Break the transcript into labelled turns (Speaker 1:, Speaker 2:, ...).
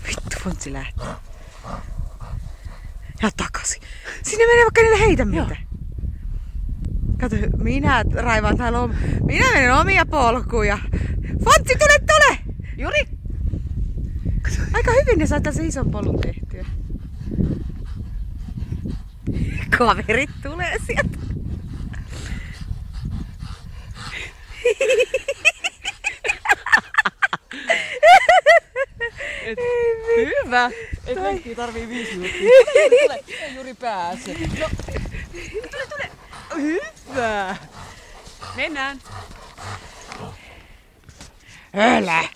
Speaker 1: Vittu, Fontsi lähtee. Ja takaisin. Sinne menee vaikka niille heitä mitä. Kato, minä raivaan täällä minä menen omia polkuja. Fontsi, tule! Juri! Aika hyvin ne sai tällaisen ison polun tehtyä. Kaverit tulee sieltä.
Speaker 2: Hyvä! Et lenkkiä tarvii 5 minuuttia. Tule! Ei Juri pääse. No. Tule! Hyvä! Mennään!
Speaker 1: Älä!